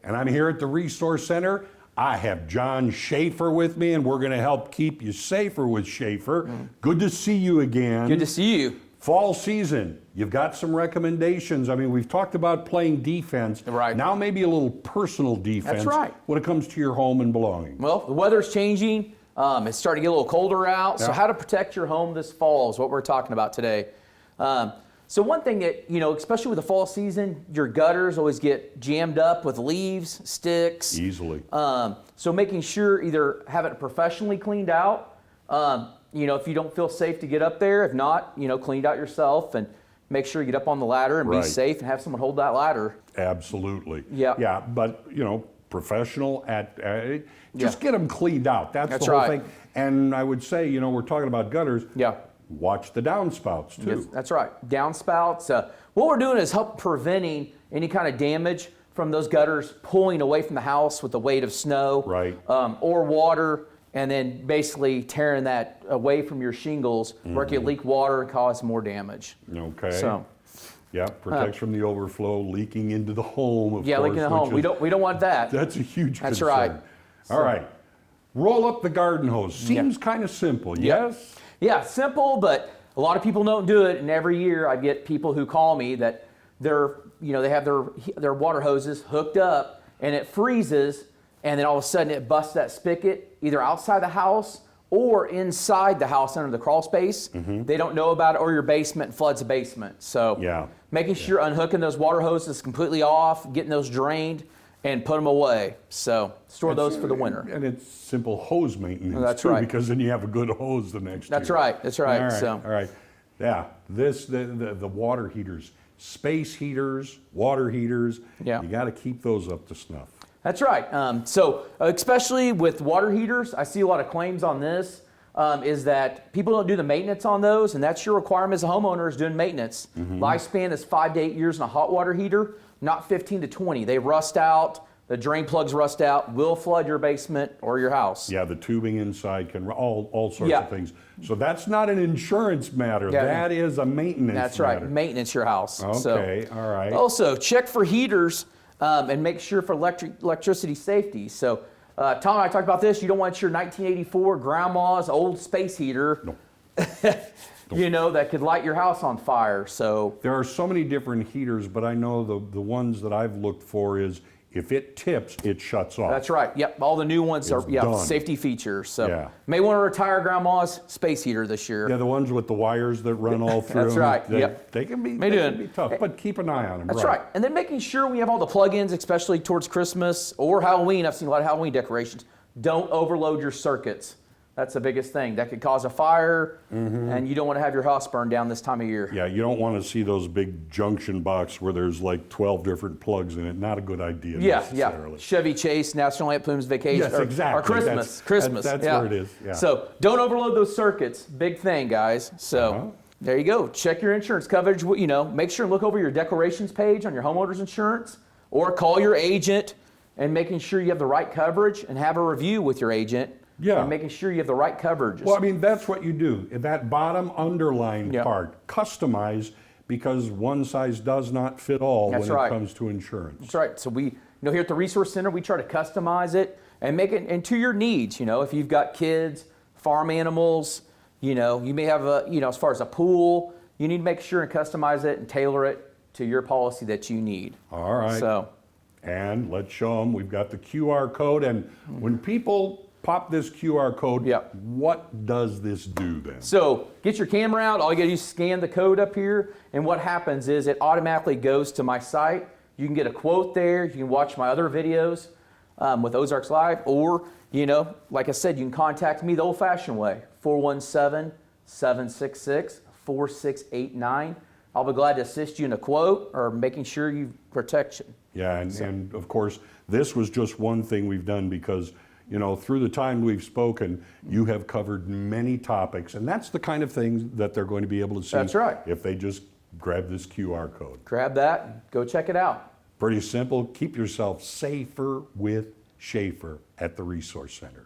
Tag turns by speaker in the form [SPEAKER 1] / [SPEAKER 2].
[SPEAKER 1] And I'm here at the Resource Center. I have John Schaefer with me, and we're going to help keep you safer with Schaefer. Good to see you again.
[SPEAKER 2] Good to see you.
[SPEAKER 1] Fall season, you've got some recommendations. I mean, we've talked about playing defense.
[SPEAKER 2] Right.
[SPEAKER 1] Now maybe a little personal defense.
[SPEAKER 2] That's right.
[SPEAKER 1] When it comes to your home and belongings.
[SPEAKER 2] Well, the weather's changing. It's starting to get a little colder out.
[SPEAKER 1] Yeah.
[SPEAKER 2] So how to protect your home this fall is what we're talking about today. So one thing that, especially with the fall season, your gutters always get jammed up with leaves, sticks.
[SPEAKER 1] Easily.
[SPEAKER 2] So making sure either have it professionally cleaned out, if you don't feel safe to get up there. If not, cleaned out yourself, and make sure you get up on the ladder and
[SPEAKER 1] Right.
[SPEAKER 2] be safe and have someone hold that ladder.
[SPEAKER 1] Absolutely.
[SPEAKER 2] Yeah.
[SPEAKER 1] Yeah, but, professional just get them cleaned out. That's the whole
[SPEAKER 2] right.
[SPEAKER 1] thing. And I would say, we're talking about gutters.
[SPEAKER 2] Yeah.
[SPEAKER 1] Watch the downspouts too.
[SPEAKER 2] Yes, that's right. Downspouts. What we're doing is help preventing any kind of damage from those gutters pulling away from the house with the weight of snow,
[SPEAKER 1] Right.
[SPEAKER 2] Or water, and then basically tearing that away from your shingles, where it can leak water and cause more damage.
[SPEAKER 1] Okay.
[SPEAKER 2] So,
[SPEAKER 1] yeah, protects from the overflow, leaking into the home. Of
[SPEAKER 2] yeah,
[SPEAKER 1] course,
[SPEAKER 2] leaking the home. We don't want that.
[SPEAKER 1] That's a huge
[SPEAKER 2] That's
[SPEAKER 1] concern.
[SPEAKER 2] right.
[SPEAKER 1] All right. Roll up the garden hose. Seems kind of simple. Yes.
[SPEAKER 2] Yeah, simple, but a lot of people don't do it. And every year I get people who call me that they have their water hoses hooked up and it freezes, and then all of a sudden it busts that spigot either outside the house or inside the house under the crawl space. They don't know about it, or your basement floods the basement. So making sure unhooking those water hoses completely off, getting those drained, and put them away. So store those for the winter.
[SPEAKER 1] And it's simple hose maintenance
[SPEAKER 2] That's
[SPEAKER 1] too,
[SPEAKER 2] right.
[SPEAKER 1] because then you have a good hose the next
[SPEAKER 2] That's
[SPEAKER 1] year.
[SPEAKER 2] right. That's right.
[SPEAKER 1] All right. Yeah. The water heaters, space heaters, water heaters.
[SPEAKER 2] Yeah.
[SPEAKER 1] You got to keep those up to snuff.
[SPEAKER 2] That's right. So especially with water heaters, I see a lot of claims on this, is that people don't do the maintenance on those, and that's your requirement as a homeowner, is doing maintenance. Lifespan is 5 to 8 years in a hot water heater, not 15 to 20. They rust out, the drain plugs rust out, will flood your basement or your house.
[SPEAKER 1] Yeah, the tubing inside can, all sorts of things. So that's not an insurance matter.
[SPEAKER 2] Yeah.
[SPEAKER 1] That is a maintenance
[SPEAKER 2] That's
[SPEAKER 1] matter.
[SPEAKER 2] right, maintenance your house.
[SPEAKER 1] Okay, all right.
[SPEAKER 2] Also, check for heaters and make sure for electricity safety. So Tom and I talked about this. You don't want your 1984 grandma's old space heater, that could light your house on fire. So
[SPEAKER 1] There are so many different heaters, but I know the ones that I've looked for is if it tips, it shuts off.
[SPEAKER 2] that's right. Yep, all the new ones are
[SPEAKER 1] done.
[SPEAKER 2] safety features. So
[SPEAKER 1] Yeah.
[SPEAKER 2] may want to retire grandma's space heater this year.
[SPEAKER 1] Yeah, the ones with the wires that run all through
[SPEAKER 2] That's
[SPEAKER 1] them,
[SPEAKER 2] right,
[SPEAKER 1] They,
[SPEAKER 2] yep.
[SPEAKER 1] they can be,
[SPEAKER 2] May
[SPEAKER 1] they
[SPEAKER 2] do
[SPEAKER 1] can
[SPEAKER 2] it.
[SPEAKER 1] be tough, but keep an eye on them.
[SPEAKER 2] That's right. And then making sure we have all the plug-ins, especially towards Christmas or Halloween. I've seen a lot of Halloween decorations. Don't overload your circuits. That's the biggest thing. That could cause a fire, and you don't want to have your house burned down this time of year.
[SPEAKER 1] Yeah, you don't want to see those big junction box where there's like 12 different plugs in it. Not a good idea necessarily.
[SPEAKER 2] Chevy Chase, National Lampoon's Vacation.
[SPEAKER 1] Yes, exactly.
[SPEAKER 2] Or Christmas.
[SPEAKER 1] That's
[SPEAKER 2] yeah.
[SPEAKER 1] where it is. Yeah.
[SPEAKER 2] So don't overload those circuits. Big thing, guys. So there you go. Check your insurance coverage. Make sure and look over your declarations page on your homeowner's insurance, or call your agent and making sure you have the right coverage, and have a review with your agent.
[SPEAKER 1] Yeah.
[SPEAKER 2] And making sure you have the right coverages.
[SPEAKER 1] Well, I mean, that's what you do. That bottom underlined
[SPEAKER 2] Yep.
[SPEAKER 1] part, customize, because one size does not fit all
[SPEAKER 2] That's
[SPEAKER 1] when
[SPEAKER 2] right.
[SPEAKER 1] it comes to insurance.
[SPEAKER 2] That's right. So we, here at the Resource Center, we try to customize it and make it into your needs. If you've got kids, farm animals, you may have as far as a pool, you need to make sure and customize it and tailor it to your policy that you need.
[SPEAKER 1] All right.
[SPEAKER 2] So,
[SPEAKER 1] and let's show them. We've got the QR code, and when people pop this QR code, what does this do then?
[SPEAKER 2] So get your camera out. All you gotta do is scan the code up here, and what happens is it automatically goes to my site. You can get a quote there. You can watch my other videos with Ozarks Live, or like I said, you can contact me the old-fashioned way, 417-766-4689. I'll be glad to assist you in a quote or making sure you have protection.
[SPEAKER 1] Yeah, and of course, this was just one thing we've done because through the time we've spoken, you have covered many topics, and that's the kind of things that they're going to be able to see.
[SPEAKER 2] That's right.
[SPEAKER 1] If they just grab this QR code.
[SPEAKER 2] Grab that, go check it out.
[SPEAKER 1] Pretty simple. Keep yourself safer with Schaefer at the Resource Center.